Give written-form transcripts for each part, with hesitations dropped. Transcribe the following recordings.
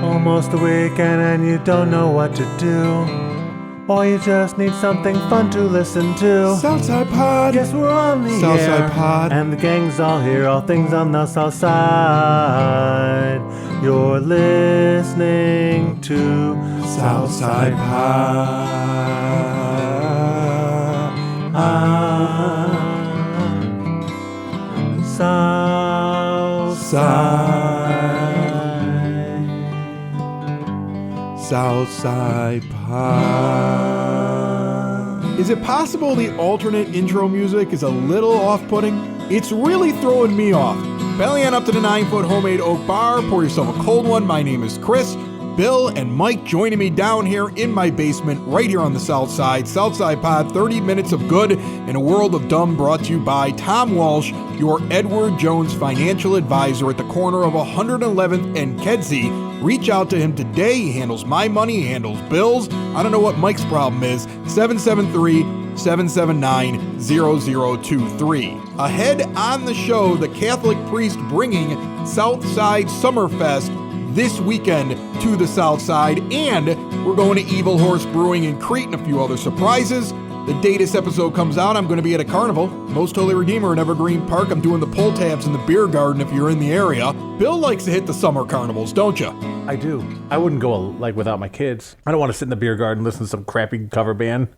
Almost the weekend and you don't know what to do, or you just need something fun to listen to. Southside Pod. Yes, we're on the Southside air, Pod. and the gang's all here, all things on the South Side. You're listening to Southside Pod. Southside Pod. Is it possible the alternate intro music is a little off-putting? It's really throwing me off. Belly on up to the 9-foot homemade oak bar. Pour yourself a cold one. My name is Chris. Bill and Mike joining me down here in my basement right here on the South Side. Southside Pod, 30 minutes of good in a world of dumb, brought to you by Tom Walsh, your Edward Jones financial advisor at the corner of 111th and Kedzie. Reach out to him today. He handles my money, he handles bills. I don't know what Mike's problem is. 773-779-0023. Ahead on the show, the Catholic priest bringing South Side Summerfest this weekend to the South Side, and we're going to Evil Horse Brewing in Crete and a few other surprises. The day this episode comes out, I'm going to be at a carnival, Most Holy Redeemer in Evergreen Park. I'm doing the pull tabs in the beer garden if you're in the area. Bill likes to hit the summer carnivals, don't you? I do. I wouldn't go like without my kids. I don't want to sit in the beer garden, listen to some crappy cover band,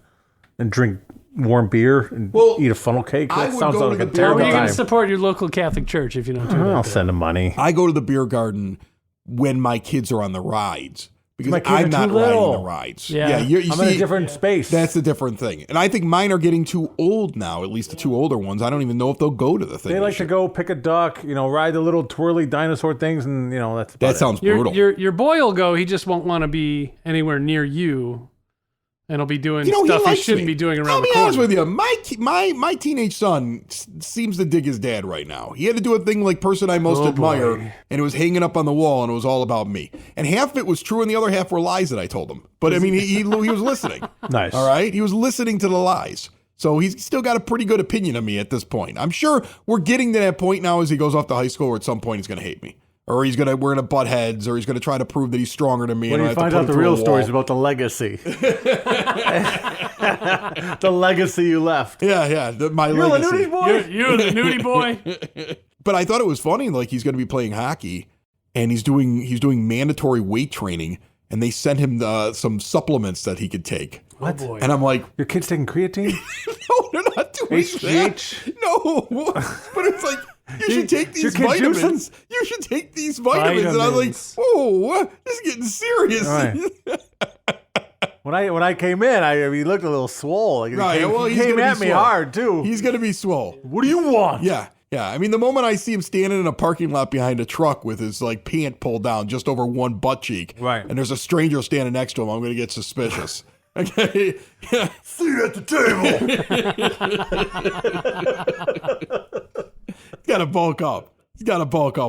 and drink warm beer and eat a funnel cake. That sounds like a terrible time. You're going to support your local Catholic church if you don't do that. I'll send them money. I go to the beer garden when my kids are on the rides. Because my kids I'm are not too little. riding the rides. Yeah. you I'm see, in a different space. That's the different thing. And I think mine are getting too old now, at least the two older ones. I don't even know if they'll go to the thing. They like to go pick a duck, ride the little twirly dinosaur things, and, that's about That sounds brutal. Your boy will go. He just won't want to be anywhere near you. And he'll be doing stuff he shouldn't be doing around the corner. I'll be honest with you. My teenage son seems to dig his dad right now. He had to do a thing like Person I Most Admire, and it was hanging up on the wall, and it was all about me. And half of it was true, and the other half were lies that I told him. But, I mean, he was listening. Nice. All right? He was listening to the lies. So he's still got a pretty good opinion of me at this point. I'm sure we're getting to that point now as he goes off to high school where at some point he's going to hate me. Or we're going to butt heads, or he's going to try to prove that he's stronger than me. When and you I have find to put out him the through real a wall. stories about the legacy. The legacy you left. Yeah, my You're legacy. the nudie boy? You're the nudie boy. But I thought it was funny, like he's going to be playing hockey, and he's doing mandatory weight training, and they sent him some supplements that he could take. What? Oh boy. And I'm like, Your kid's taking creatine? no, they're not doing HGH? that. No, but it's like, you should take these your kid vitamins. You should take these vitamins. And I was like, oh, this is getting serious. All right. When I came in, he looked a little swole. Like, Right, well, he he's came gonna at be me swole. hard, too. He's going to be swole. What do you want? Yeah. I mean, the moment I see him standing in a parking lot behind a truck with his pant pulled down just over one butt cheek, right, and there's a stranger standing next to him, I'm going to get suspicious. Okay. Yeah. See you at the table. He's got to bulk up.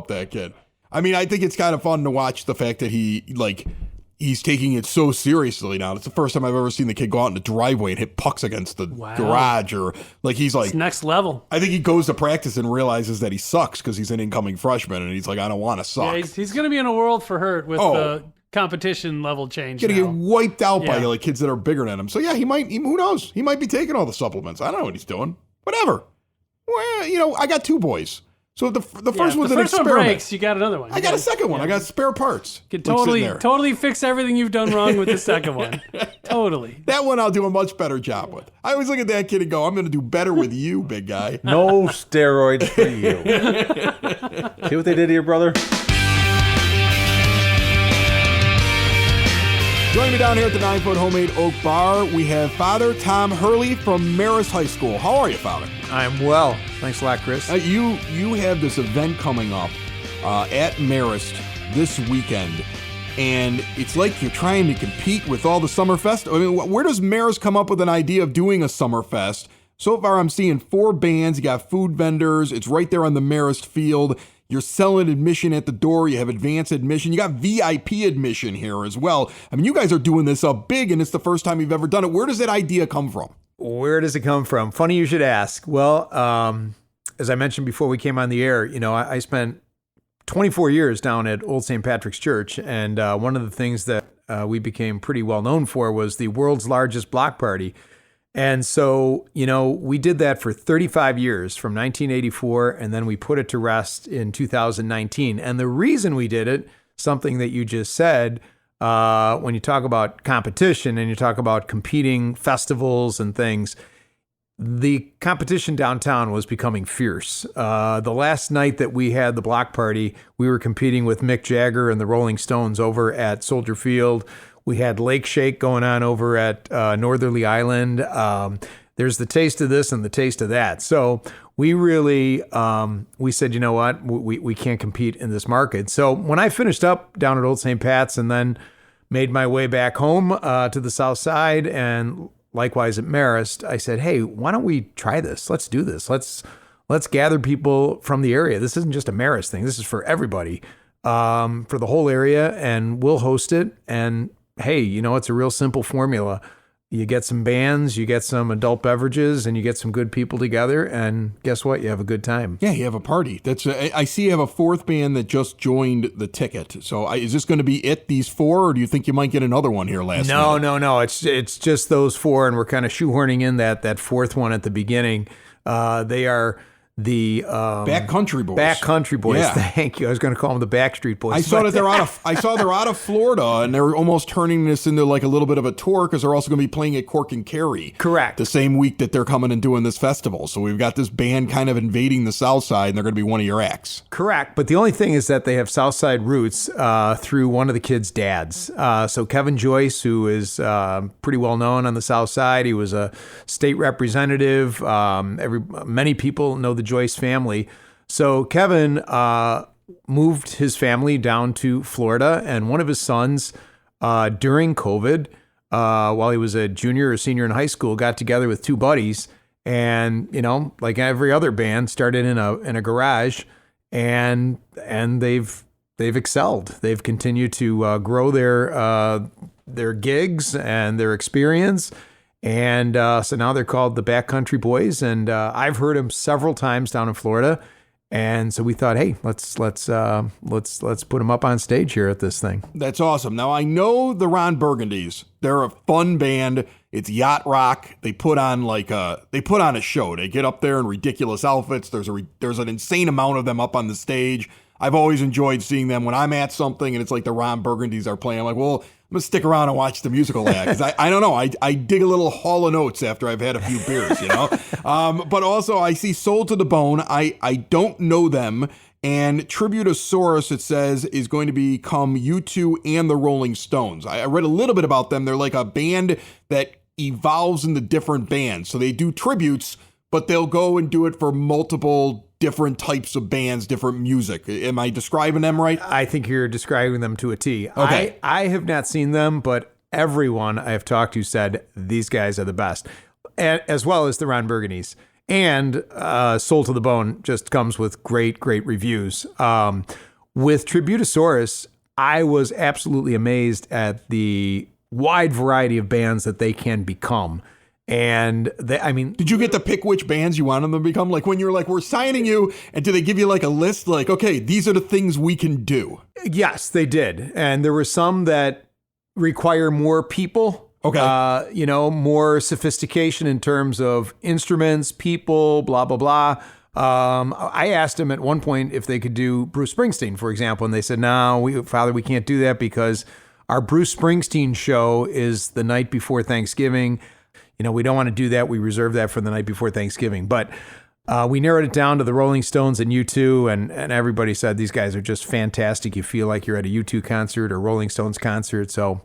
That kid. I mean, I think it's kind of fun to watch the fact that he's taking it so seriously now. It's the first time I've ever seen the kid go out in the driveway and hit pucks against the garage, or he's like, it's next level. I think he goes to practice and realizes that he sucks because he's an incoming freshman, and he's like, I don't want to suck. Yeah, he's going to be in a world for hurt with the competition level change. He's going to get wiped out by Yeah. kids that are bigger than him. So yeah, who knows? He might be taking all the supplements. I don't know what he's doing. Whatever. Well, I got two boys. So the first one's an experiment. One breaks, you got another one. I got a second one. I got spare parts. Can totally fix everything you've done wrong with the second one. Totally. That one I'll do a much better job with. I always look at that kid and go, I'm going to do better with you, big guy. No steroids for you. See what they did to your brother? Joining me down here at the 9-foot homemade oak bar, we have Father Tom Hurley from Marist High School. How are you, Father? I'm well. Thanks a lot, Chris. You have this event coming up at Marist this weekend, and it's like you're trying to compete with all the Summerfest. I mean, where does Marist come up with an idea of doing a Summerfest? So far, I'm seeing 4 bands. You got food vendors. It's right there on the Marist field. You're selling admission at the door. You have advanced admission. You got VIP admission here as well. I mean, you guys are doing this up big, and it's the first time you've ever done it. Where does that idea come from? Where does it come from? Funny you should ask. Well, as I mentioned before we came on the air, I spent 24 years down at Old St. Patrick's Church, and one of the things that we became pretty well known for was the world's largest block party. And so, we did that for 35 years from 1984, and then we put it to rest in 2019. And the reason we did it, something that you just said, when you talk about competition and you talk about competing festivals and things, the competition downtown was becoming fierce. The last night that we had the block party, we were competing with Mick Jagger and the Rolling Stones over at Soldier Field. We had Lake Shake going on over at Northerly Island. There's the taste of this and the taste of that. So we really, we said, you know what, we can't compete in this market. So when I finished up down at Old St. Pat's and then made my way back home to the South Side and likewise at Marist, I said, hey, why don't we try this? Let's do this. Let's gather people from the area. This isn't just a Marist thing. This is for everybody, for the whole area, and we'll host it. And hey, it's a real simple formula. You get some bands, you get some adult beverages, and you get some good people together, and guess what? You have a good time. Yeah, you have a party. I see you have a fourth band that just joined the ticket. So is this going to be it, these four, or do you think you might get another one here last night? No. It's just those four, and we're kind of shoehorning in that fourth one at the beginning. They are the Backcountry Boys. Backcountry Boys. Yeah. Thank you. I was going to call them the Backstreet Boys. I saw that they're out of Florida, and they're almost turning this into like a little bit of a tour because they're also going to be playing at Cork and Kerry. Correct. The same week that they're coming and doing this festival. So we've got this band kind of invading the South Side, and they're going to be one of your acts. Correct. But the only thing is that they have South Side roots through one of the kids' dads. So Kevin Joyce, who is pretty well known on the South Side, he was a state representative. Many people know the Joyce family. So Kevin moved his family down to Florida, and one of his sons during COVID, while he was a junior or senior in high school, got together with two buddies, and like every other band, started in a garage, and they've excelled. They've continued to grow their gigs and their experience. And so now they're called the Backcountry Boys, and I've heard them several times down in Florida. And so we thought, hey, let's put them up on stage here at this thing. That's awesome. Now I know the Ron Burgundies. They're a fun band. It's yacht rock. They put on a show. They get up there in ridiculous outfits. There's an insane amount of them up on the stage. I've always enjoyed seeing them when I'm at something and it's like the Ron Burgundies are playing. I'm like, well, I'm going to stick around and watch the musical act. Because I don't know. I dig a little Hall & Oates after I've had a few beers, But also I see Soul to the Bone. I don't know them. And Tributosaurus, it says, is going to become U2 and the Rolling Stones. I read a little bit about them. They're like a band that evolves into different bands. So they do tributes, but they'll go and do it for multiple different types of bands, different music. Am I describing them right? I think you're describing them to a T. Okay. I have not seen them, but everyone I have talked to said these guys are the best, as well as the Ron Burgundies. And Soul to the Bone just comes with great reviews. With Tributosaurus, I was absolutely amazed at the wide variety of bands that they can become. And did you get to pick which bands you wanted them to become? Like when you're like, we're signing you, and do they give you like a list? Like, okay, these are the things we can do. Yes, they did. And there were some that require more people. Okay. More sophistication in terms of instruments, people, blah, blah, blah. I asked them at one point if they could do Bruce Springsteen, for example. And they said, no, Father, we can't do that because our Bruce Springsteen show is the night before Thanksgiving. We don't want to do that. We reserve that for the night before Thanksgiving. But we narrowed it down to the Rolling Stones and U2, and everybody said these guys are just fantastic. You feel like you're at a U2 concert or Rolling Stones concert. So,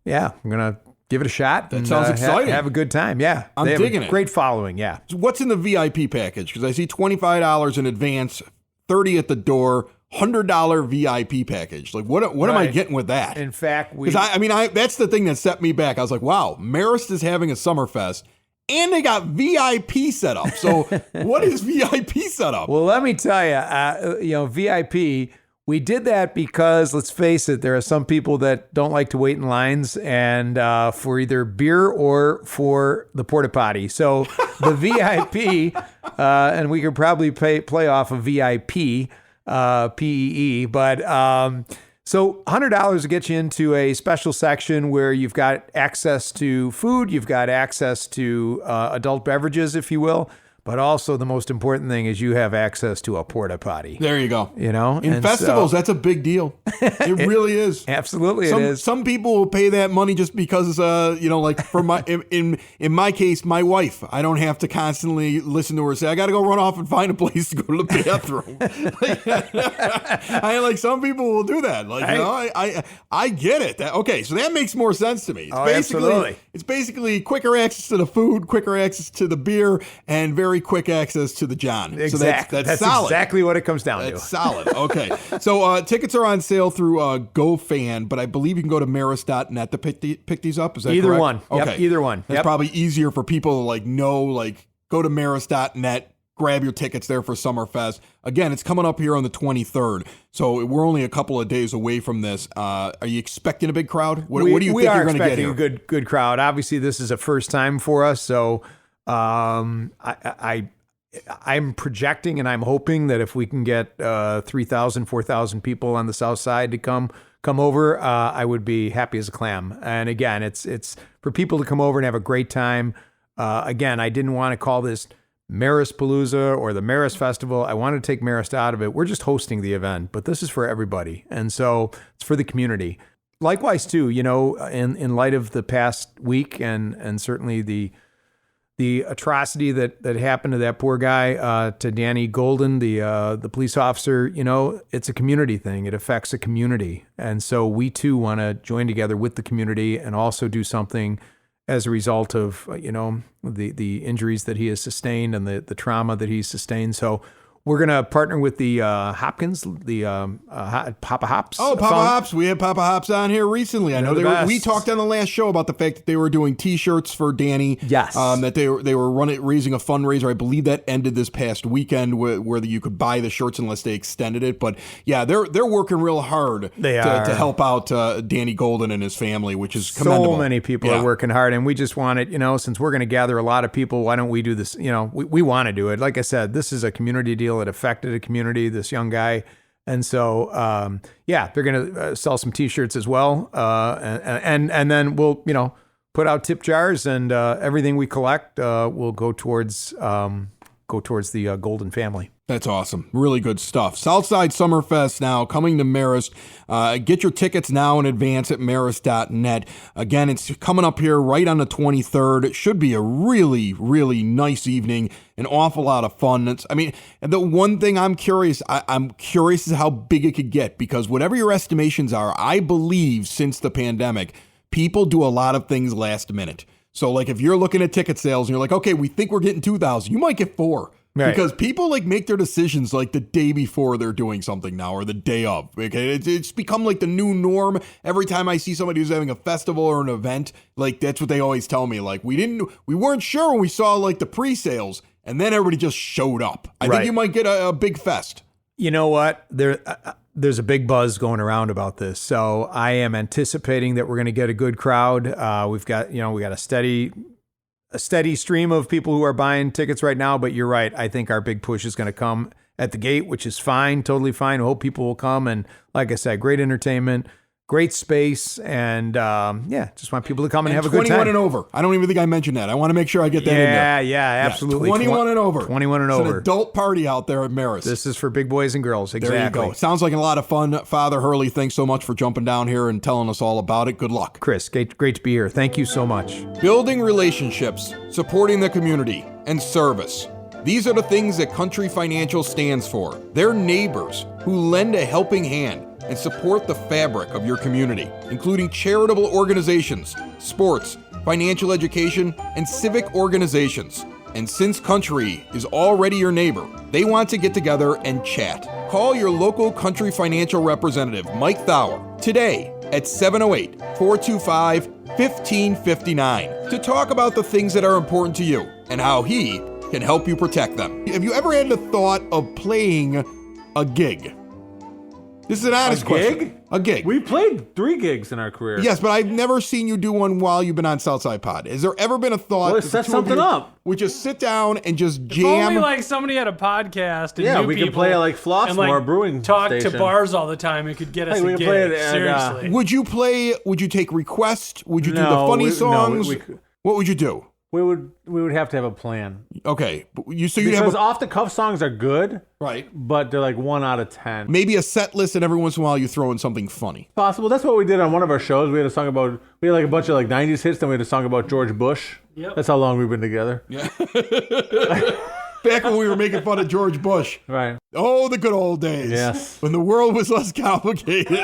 yeah, I'm going to give it a shot. That sounds exciting. Have a good time. Yeah. I'm digging it. Great following. Yeah. So what's in the VIP package? Because I see $25 in advance, $30 at the door, $100 VIP package. Like what am I getting with that? In fact, because I that's the thing that set me back. I was like, wow, Marist is having a Summerfest, and they got VIP set up. So what is VIP set up? Well, let me tell you, VIP, we did that because, let's face it, there are some people that don't like to wait in lines and for either beer or for the porta potty. So the VIP, and we could probably play off of VIP, PEE, but so $100 will get you into a special section where you've got access to food, you've got access to adult beverages, if you will. But also the most important thing is you have access to a porta potty. There you go. In festivals, that's a big deal. It really is. Absolutely, it is. Some people will pay that money just because, like for my in my case, my wife, I don't have to constantly listen to her say, I got to go run off and find a place to go to the bathroom. Some people will do that. I get it. Okay, so that makes more sense to me. Absolutely. It's basically quicker access to the food, quicker access to the beer, and very quick access to the John. Exactly. So that's solid. Exactly what it comes down to. That's solid. Okay. So tickets are on sale through GoFan, but I believe you can go to Marist.net to pick these up. Is that either correct? One? Okay. Yep, either one. That's probably easier for people to go to Marist.net, grab your tickets there for Summerfest. Again, it's coming up here on the 23rd, so we're only a couple of days away from this. Are you expecting a big crowd? What do you think you're going to get here? We are expecting a good crowd. Obviously, this is a first time for us, so I'm projecting and I'm hoping that if we can get 3,000, 4,000 people on the South Side to come over, I would be happy as a clam. And again, it's for people to come over and have a great time. Again, I didn't want to call this Marist Palooza or the Marist Festival. I wanted to take Marist out of it. We're just hosting the event, but this is for everybody. And so it's for the community. Likewise, too, in light of the past week and certainly the atrocity that happened to that poor guy, to Danny Golden, the police officer, it's a community thing. It affects a community. And so we too want to join together with the community and also do something as a result of, the injuries that he has sustained and the trauma that he's sustained. So we're going to partner with the Hopkins, the Papa Hops. Oh, Papa Hops. We had Papa Hops on here recently. I know we talked on the last show about the fact that they were doing T-shirts for Danny. Yes. That they were raising a fundraiser. I believe that ended this past weekend where you could buy the shirts unless they extended it. But yeah, they're working real hard to help out Danny Golden and his family, which is commendable. So many people are working hard, and we just want it, since we're going to gather a lot of people, why don't we do this? We want to do it. Like I said, this is a community deal. It affected a community, this young guy. And so, they're going to sell some T-shirts as well. And then we'll, put out tip jars, and everything we collect will go towards the Golden family. That's awesome. Really good stuff. South Side Summerfest now coming to Marist. Get your tickets now in advance at Marist.net. Again, it's coming up here right on the 23rd. It should be a really, really nice evening. An awful lot of fun. The one thing I'm curious is how big it could get, because whatever your estimations are, I believe since the pandemic, people do a lot of things last minute. So if you're looking at ticket sales and you're like, okay, we think we're getting 2,000, you might get 4. Right. Because people make their decisions the day before they're doing something now, or the day of. Okay, it's become the new norm. Every time I see somebody who's having a festival or an event, that's what they always tell me. We weren't sure when we saw the pre-sales, and then everybody just showed up. I think you might get a big fest. You know what? There's a big buzz going around about this, so I am anticipating that we're going to get a good crowd. We've got a steady stream of people who are buying tickets right now, but you're right. I think our big push is going to come at the gate, which is fine, totally fine. I hope people will come. And like I said, great entertainment, great space, and just want people to come and have a good time. 21 and over. I don't even think I mentioned that. I want to make sure I get that in there. Yeah, absolutely. 21 and over. 21 and over. It's an adult party out there at Marist. This is for big boys and girls. Exactly. There you go. Sounds like a lot of fun. Father Hurley, thanks so much for jumping down here and telling us all about it. Good luck. Chris, great to be here. Thank you so much. Building relationships, supporting the community, and service. These are the things that Country Financial stands for. They're neighbors who lend a helping hand and support the fabric of your community, including charitable organizations, sports, financial education, and civic organizations. And since Country is already your neighbor, they want to get together and chat. Call your local Country Financial representative, Mike Thauer, today at 708-425 1559 to talk about the things that are important to you and how he can help you protect them. Have you ever had the thought of playing a gig? This is an honest question. A gig? We played 3 gigs in our career. Yes, but I've never seen you do one while you've been on Southside Pod. Has there ever been a thought? Let's set something up. We just sit down and just jam. If only like somebody had a podcast and we could play at like Flossmore Brewing talk Station. To bars all the time. It could get us a gig. Seriously. Would you play? Would you take requests? Would you do the funny songs? What would you do? We would have to have a plan. Okay, because off the cuff songs are good, right? But they're like 1 out of 10. Maybe a set list, and every once in a while you throw in something funny. Possible. That's what we did on one of our shows. We had a song about like a bunch of like 90s hits. Then we had a song about George Bush. Yep. That's how long we've been together. Yeah. Back when we were making fun of George Bush. Right. Oh, the good old days. Yes. When the world was less complicated.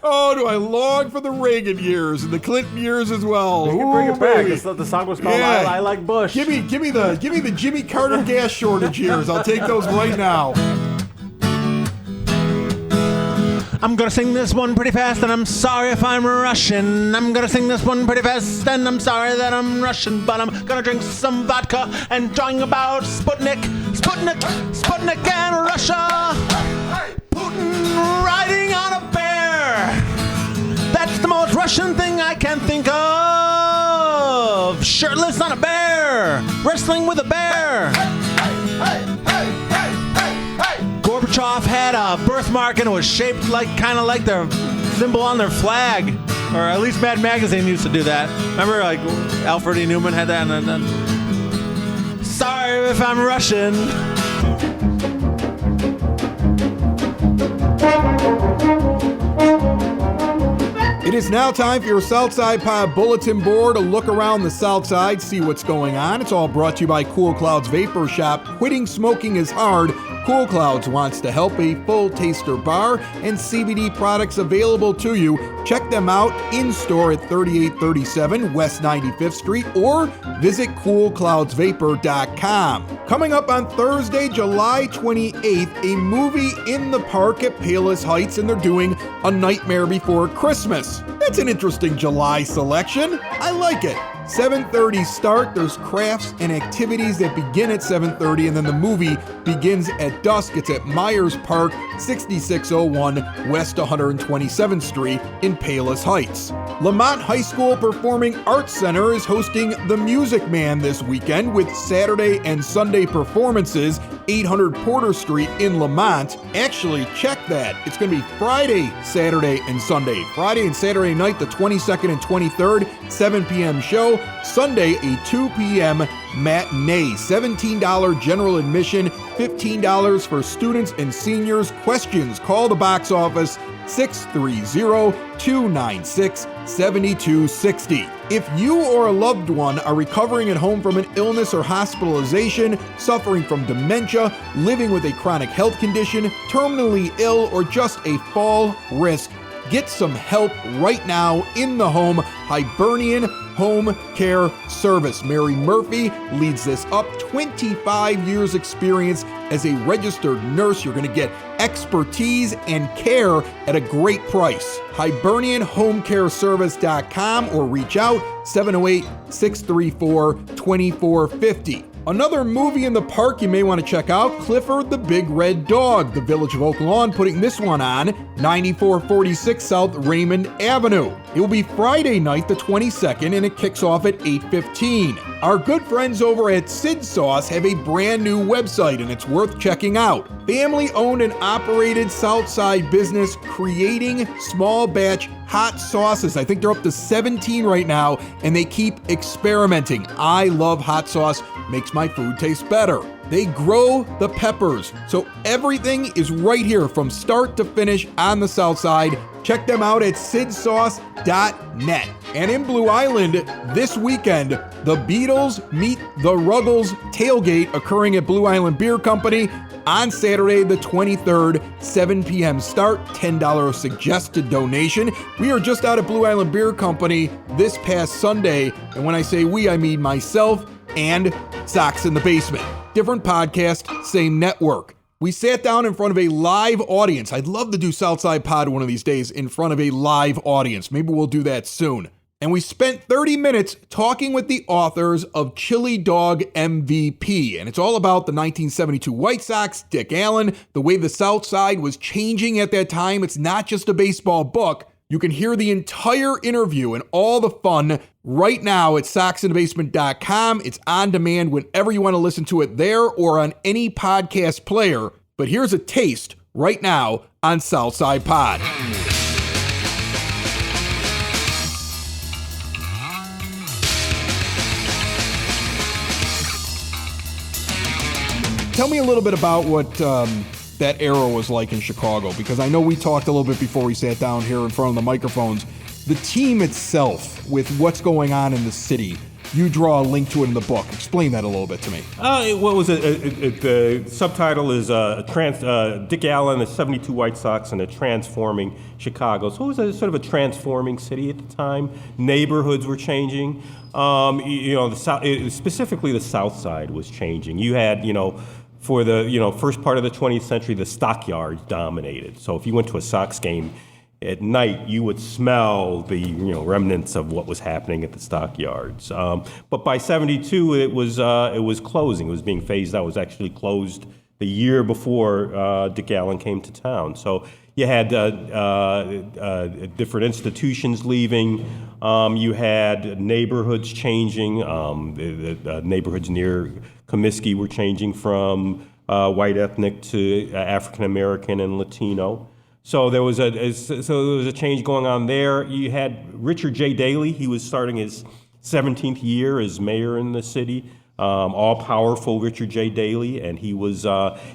Oh, do I long for the Reagan years and the Clinton years as well. You can bring it back. The song was called I Like Bush. Give me the Jimmy Carter gas shortage years. I'll take those right now. I'm gonna sing this one pretty fast, and I'm sorry if I'm rushing. I'm gonna sing this one pretty fast, and I'm sorry that I'm rushing. But I'm gonna drink some vodka and talking about Sputnik and Russia. Putin riding on a bear. That's the most Russian thing I can think of. Shirtless on a bear, wrestling with a bear. Gorbachev had a birthmark and it was shaped kind of like their symbol on their flag, or at least Mad Magazine used to do that. Remember, like Alfred E. Newman had that. And then, sorry if I'm Russian. It is now time for your Southside Pod bulletin board, a look around the South Side, see what's going on. It's all brought to you by Cool Clouds Vapor Shop. Quitting smoking is hard. Cool Clouds wants to help. A full taster bar and CBD products available to you. Check them out in store at 3837 West 95th Street or visit coolcloudsvapor.com. Coming up on Thursday, July 28th, a movie in the park at Palos Heights, and they're doing A Nightmare Before Christmas. That's an interesting July selection. I like it. 7:30 start. There's crafts and activities that begin at 7:30, and then the movie begins at dusk. It's at Myers Park, 6601 West 127th Street in Palos Heights. Lemont High School Performing Arts Center is hosting The Music Man this weekend with Saturday and Sunday performances, 800 Porter Street in Lemont. Actually, check that. It's going to be Friday, Saturday, and Sunday. Friday and Saturday night, the 22nd and 23rd, 7 p.m. show. Sunday, a 2 p.m. matinee. $17 general admission, $15 for students and seniors. Questions, call the box office 630-296-7260. If you or a loved one are recovering at home from an illness or hospitalization, suffering from dementia, living with a chronic health condition, terminally ill, or just a fall risk, get some help right now in the home. Hibernian Home Care Service. Mary Murphy leads this up. 25 years experience as a registered nurse. You're going to get expertise and care at a great price. HibernianHomeCareService.com or reach out 708-634-2450. Another movie in the park you may want to check out, Clifford the Big Red Dog. The Village of Oak Lawn putting this one on, 9446 South Raymond Avenue. It will be Friday night, the 22nd, and it kicks off at 8:15. Our good friends over at Sid Sauce have a brand new website, and it's worth checking out. Family-owned and operated Southside business creating small batch hot sauces. I think they're up to 17 right now, and they keep experimenting. I love hot sauce. Makes my food taste better. They grow the peppers, so everything is right here from start to finish on the South Side. Check them out at sidsauce.net. And in Blue Island this weekend, the Beatles meet the Ruggles tailgate occurring at Blue Island Beer Company on Saturday the 23rd, 7 p.m. start, $10 suggested donation. We are just out at Blue Island Beer Company this past Sunday, and when I say we, I mean myself and Socks in the Basement. Different podcast, same network. We sat down in front of a live audience. I'd love to do Southside Pod one of these days in front of a live audience. Maybe we'll do that soon. And we spent 30 minutes talking with the authors of Chili Dog MVP. And it's all about the 1972 White Sox, Dick Allen, the way the South Side was changing at that time. It's not just a baseball book. You can hear the entire interview and all the fun right now at soxinthebasement.com. It's on demand whenever you want to listen to it there or on any podcast player. But here's a taste right now on Southside Pod. Tell me a little bit about what that era was like in Chicago, because I know we talked a little bit before we sat down here in front of the microphones. The team itself, with what's going on in the city, you draw a link to it in the book. Explain that a little bit to me. The subtitle is Dick Allen, the 72 White Sox, and a Transforming Chicago. So it was sort of a transforming city at the time. Neighborhoods were changing. Specifically the South Side was changing. You had, for the first part of the 20th century, the stockyards dominated. So if you went to a Sox game at night, you would smell the remnants of what was happening at the stockyards. But by '72, it was closing. It was being phased out. It was actually closed the year before Dick Allen came to town. So you had different institutions leaving. You had neighborhoods changing. The neighborhoods near Comiskey were changing from white ethnic to African American and Latino. So there was a change going on there. You had Richard J. Daley. He was starting his 17th year as mayor in the city. All-powerful Richard J. Daley, and he was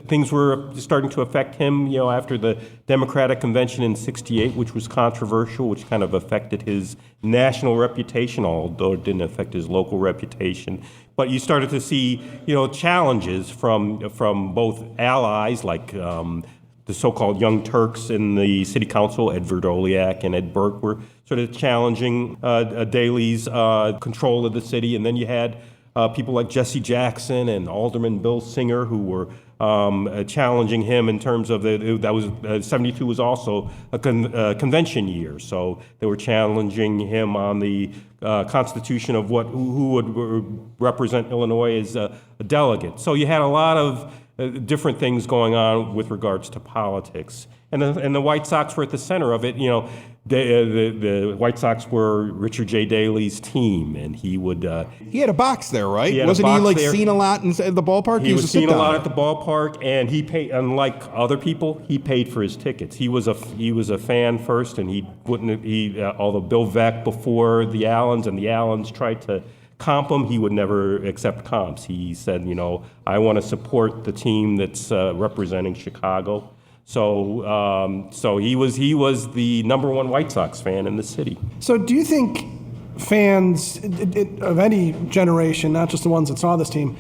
things were starting to affect him. After the Democratic Convention in '68, which was controversial, which kind of affected his national reputation, although it didn't affect his local reputation. But you started to see, challenges from both allies like the so-called Young Turks in the city council. Ed Verdoliak and Ed Burke were sort of challenging Daley's control of the city, and then you had people like Jesse Jackson and Alderman Bill Singer who were challenging him in terms of '72 was also a convention year, so they were challenging him on the constitution of who would represent Illinois as a delegate. So you had a lot of different things going on with regards to politics, and the White Sox were at the center of it. The White Sox were Richard J. Daley's team, and he had a box there, right? Wasn't he seen a lot in the ballpark? He was seen a lot at the ballpark, and he paid. Unlike other people, he paid for his tickets. He was a fan first, and he wouldn't. Although Bill Veeck before the Allens, and the Allens tried to comp him, he would never accept comps. He said, I want to support the team that's representing Chicago. So he was the number one White Sox fan in the city. So do you think fans of any generation, not just the ones that saw this team,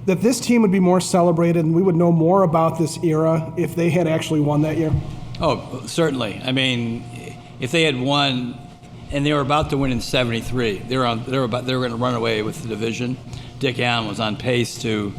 that this team would be more celebrated and we would know more about this era if they had actually won that year? Oh, certainly. I mean, if they had won, and they were about to win in '73, they were going to run away with the division. Dick Allen was on pace to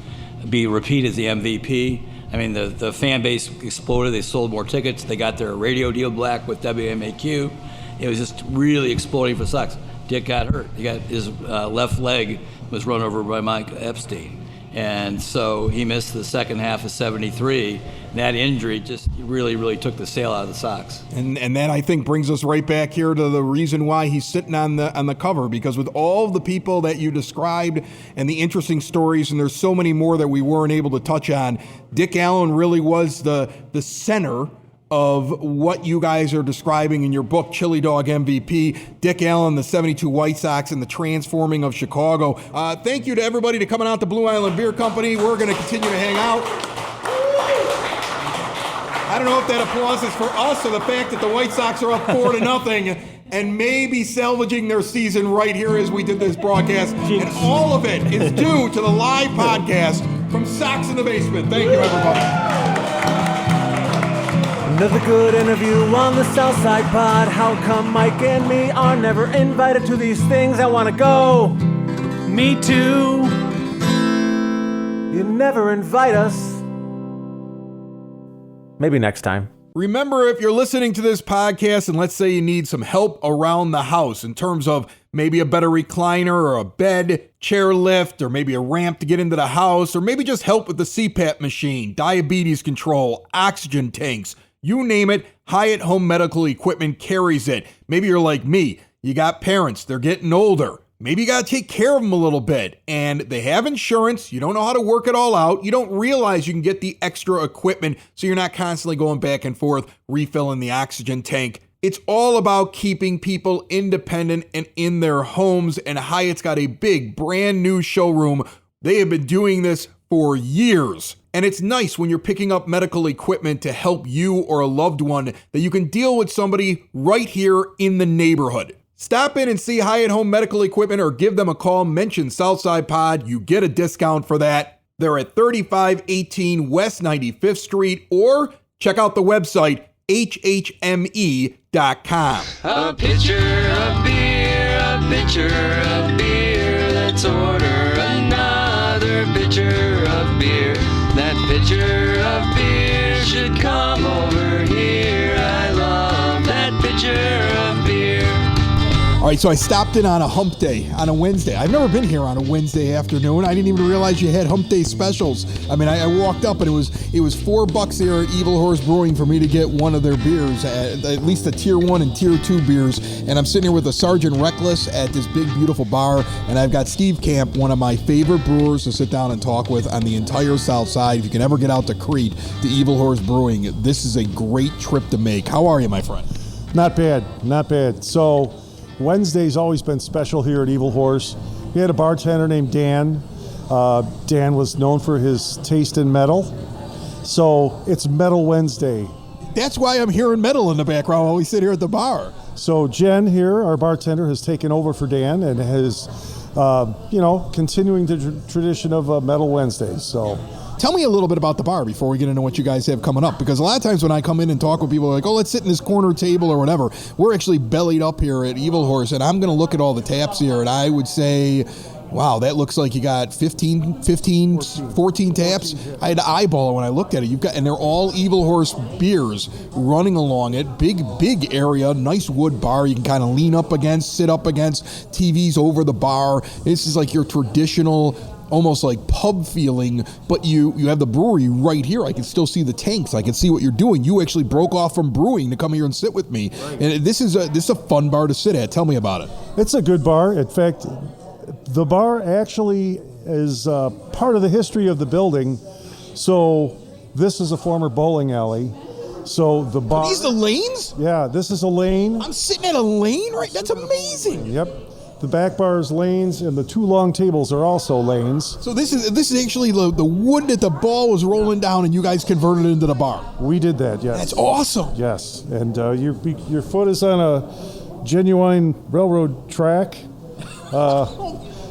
be repeated as the MVP. I mean, the fan base exploded. They sold more tickets. They got their radio deal back with WMAQ. It was just really exploding for Sox. Dick got hurt. His left leg was run over by Mike Epstein. And so he missed the second half of '73. That injury just really, really took the sail out of the Sox. And that, I think, brings us right back here to the reason why he's sitting on the cover, because with all the people that you described and the interesting stories, and there's so many more that we weren't able to touch on, Dick Allen really was the center of what you guys are describing in your book, Chili Dog MVP, Dick Allen, the 72 White Sox, and the transforming of Chicago. Thank you to everybody to coming out to Blue Island Beer Company. We're going to continue to hang out. I don't know if that applause is for us or the fact that the White Sox are up 4-0 and maybe salvaging their season right here as we did this broadcast. And all of it is due to the live podcast from Sox in the Basement. Thank you, everybody. Another good interview on the South Side Pod. How come Mike and me are never invited to these things? I want to go. Me too. You never invite us. maybe next time. Remember, if you're listening to this podcast and let's say you need some help around the house in terms of maybe a better recliner or a bed, chair lift, or maybe a ramp to get into the house, or maybe just help with the CPAP machine, diabetes control, oxygen tanks, you name it, Hyatt Home Medical Equipment carries it. Maybe you're like me. You got parents. They're getting older. Maybe you got to take care of them a little bit. And they have insurance. You don't know how to work it all out. You don't realize you can get the extra equipment so you're not constantly going back and forth, refilling the oxygen tank. It's all about keeping people independent and in their homes. And Hyatt's got a big, brand new showroom. They have been doing this for years. And it's nice when you're picking up medical equipment to help you or a loved one that you can deal with somebody right here in the neighborhood. Stop in and see Hyatt Home Medical Equipment or give them a call. Mention Southside Pod. You get a discount for that. They're at 3518 West 95th Street, or check out the website, hhme.com. A pitcher of beer, a pitcher of beer. Let's order another pitcher of beer. That pitcher of beer should come over here. I love that pitcher of beer. All right, so I stopped in on a hump day on a Wednesday. I've never been here on a Wednesday afternoon. I didn't even realize you had hump day specials. I mean, I walked up and it was $4 here at Evil Horse Brewing for me to get one of their beers, at least the tier 1 and tier 2 beers. And I'm sitting here with a Sergeant Reckless at this big, beautiful bar. And I've got Steve Camp, one of my favorite brewers to sit down and talk with on the entire South Side. If you can ever get out to Crete, to Evil Horse Brewing, this is a great trip to make. How are you, my friend? Not bad, not bad. So Wednesday's always been special here at Evil Horse. We had a bartender named Dan. Dan was known for his taste in metal. So it's Metal Wednesday. That's why I'm hearing metal in the background while we sit here at the bar. So Jen here, our bartender, has taken over for Dan and has, continuing the tradition of Metal Wednesdays. So tell me a little bit about the bar before we get into what you guys have coming up, because a lot of times when I come in and talk with people, they're like, oh, let's sit in this corner table or whatever. We're actually bellied up here at Evil Horse, and I'm going to look at all the taps here, and I would say, wow, that looks like you got 14 taps. I had to eyeball it when I looked at it. And they're all Evil Horse beers running along it. Big area, nice wood bar you can kind of lean up against, sit up against, TVs over the bar. This is like your traditional, almost like pub feeling, but you have the brewery right here. I can still see the tanks. I can see what you're doing. You actually broke off from brewing to come here and sit with me. Right. And this is a fun bar to sit at. Tell me about it. It's a good bar. In fact, the bar actually is part of the history of the building. So this is a former bowling alley. So the bar. Are these the lanes? Yeah, this is a lane. I'm sitting at a lane, right? That's amazing. Yep. The back bar is lanes, and the two long tables are also lanes. So this is actually the wood that the ball was rolling down, and you guys converted it into the bar. We did that, yes. That's awesome. Yes, and your foot is on a genuine railroad track.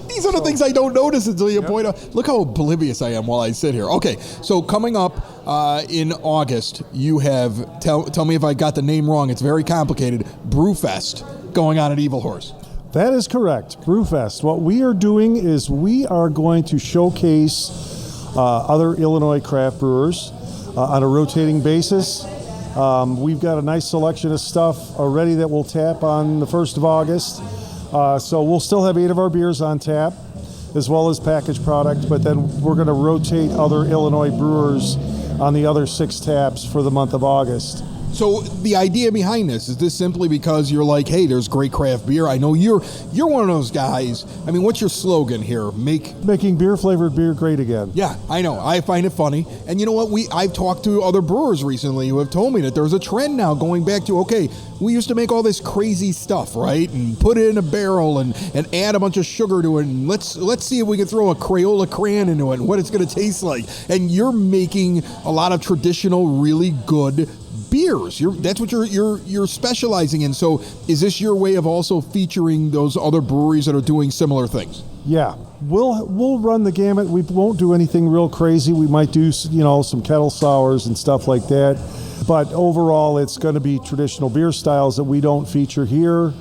These are the things I don't notice until you point out. Look how oblivious I am while I sit here. Okay, so coming up in August, you have, tell me if I got the name wrong, it's very complicated, Brewfest going on at Evil Horse. That is correct, Brewfest. What we are doing is we are going to showcase other Illinois craft brewers on a rotating basis. We've got a nice selection of stuff already that we'll tap on the 1st of August. So we'll still have 8 of our beers on tap, as well as packaged product, but then we're going to rotate other Illinois brewers on the other 6 taps for the month of August. So the idea behind this, is this simply because you're like, hey, there's great craft beer? I know you're one of those guys. I mean, what's your slogan here? Making beer-flavored beer great again. Yeah, I know. I find it funny. And you know what? I've talked to other brewers recently who have told me that there's a trend now going back to, okay, we used to make all this crazy stuff, right? And put it in a barrel and add a bunch of sugar to it. And let's see if we can throw a Crayola crayon into it and what it's going to taste like. And you're making a lot of traditional, really good beers. That's what you're specializing in. So is this your way of also featuring those other breweries that are doing similar things? Yeah, we'll run the gamut. We won't do anything real crazy. We might do some kettle sours and stuff like that. But overall, it's going to be traditional beer styles that we don't feature here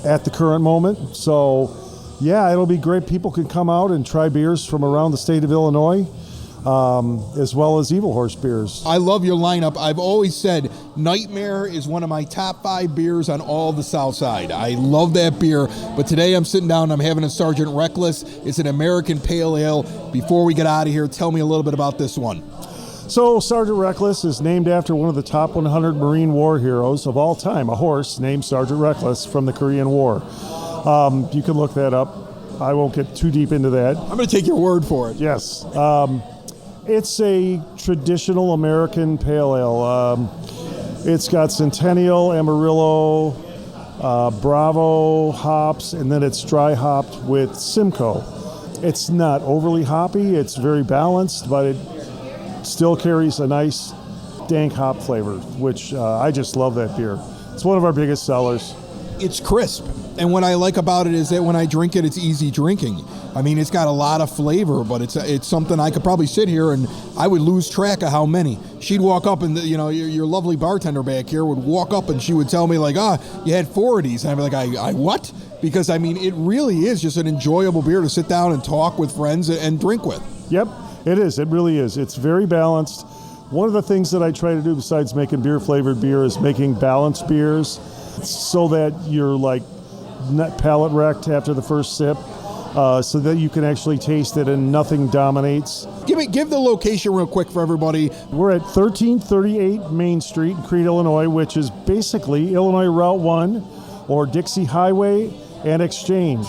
at the current moment. So yeah, it'll be great. People can come out and try beers from around the state of Illinois. as well as Evil Horse beers. I love your lineup. I've always said Nightmare is one of my top 5 beers on all the South Side. I love that beer, but today I'm sitting down and I'm having a Sergeant Reckless. It's an American Pale Ale. Before we get out of here, tell me a little bit about this one. So Sergeant Reckless is named after one of the top 100 Marine war heroes of all time, a horse named Sergeant Reckless from the Korean War. You can look that up. I won't get too deep into that. I'm going to take your word for it. Yes. It's a traditional American pale ale. It's got Centennial, Amarillo, Bravo hops, and then it's dry hopped with Simcoe. It's not overly hoppy. It's very balanced, but it still carries a nice dank hop flavor, which I just love that beer. It's one of our biggest sellers. It's crisp. And what I like about it is that when I drink it, it's easy drinking. I mean, it's got a lot of flavor, but it's something I could probably sit here and I would lose track of how many. She'd walk up and, your lovely bartender back here would walk up and she would tell me like, you had 4 of these. And I'd be like, I what? Because, I mean, it really is just an enjoyable beer to sit down and talk with friends and drink with. Yep, it is. It really is. It's very balanced. One of the things that I try to do besides making beer-flavored beer is making balanced beers so that you're like not palate wrecked after the first sip, so that you can actually taste it and nothing dominates. Give the location real quick for everybody. We're at 1338 Main Street in Crete, Illinois, which is basically Illinois Route 1 or Dixie Highway and Exchange.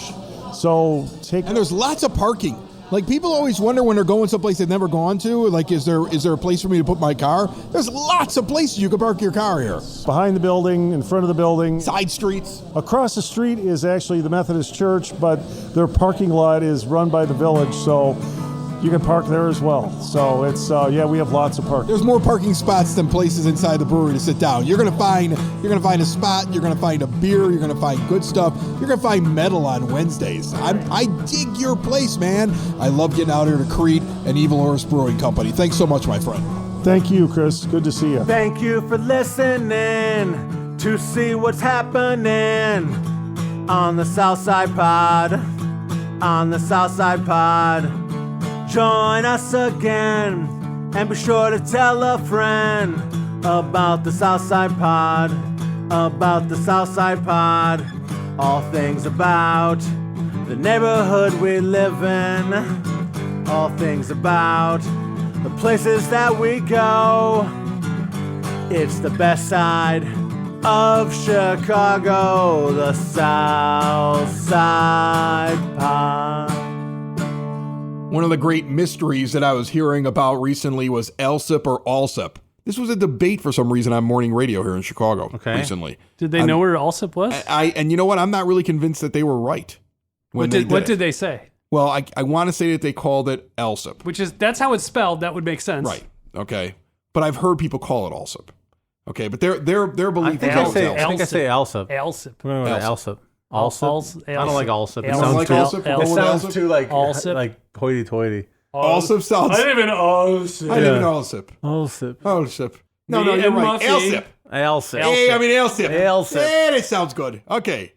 And there's lots of parking. Like, people always wonder when they're going someplace they've never gone to, like, is there a place for me to put my car? There's lots of places you can park your car here. Behind the building, in front of the building. Side streets. Across the street is actually the Methodist Church, but their parking lot is run by the village, so you can park there as well. So it's, we have lots of parking. There's more parking spots than places inside the brewery to sit down. You're gonna find a spot, you're gonna find a beer, you're gonna find good stuff, you're gonna find metal on Wednesdays. I dig your place, man. I love getting out here to Crete and Evil Horse Brewing Company. Thanks so much, my friend. Thank you, Chris. Good to see you. Thank you for listening to see what's happening on the South Side Pod. On the South Side Pod. Join us again and be sure to tell a friend about the South Side Pod. About the South Side Pod. All things about the neighborhood we live in. All things about the places that we go. It's the best side of Chicago, the South Side Pod. One of the great mysteries that I was hearing about recently was Alsip or Alsip. This was a debate for some reason on morning radio here in Chicago recently. Did they know where Alsip was? And you know what? I'm not really convinced that they were right. What did they say? Well, I want to say that they called it Alsip. That's how it's spelled. That would make sense. Right. Okay. But I've heard people call it Alsip. Okay. But their belief is Alsip. I think I say Alsip. Alsip. We're going to go Alsip. Alsip. I don't like Alsip. It sounds too like hoity-toity. Alsip sounds. I live in Alsip. Alsip. No, you're right. Alsip. Alsip. Hey, I mean Alsip. Alsip. Yeah, it sounds good. Okay.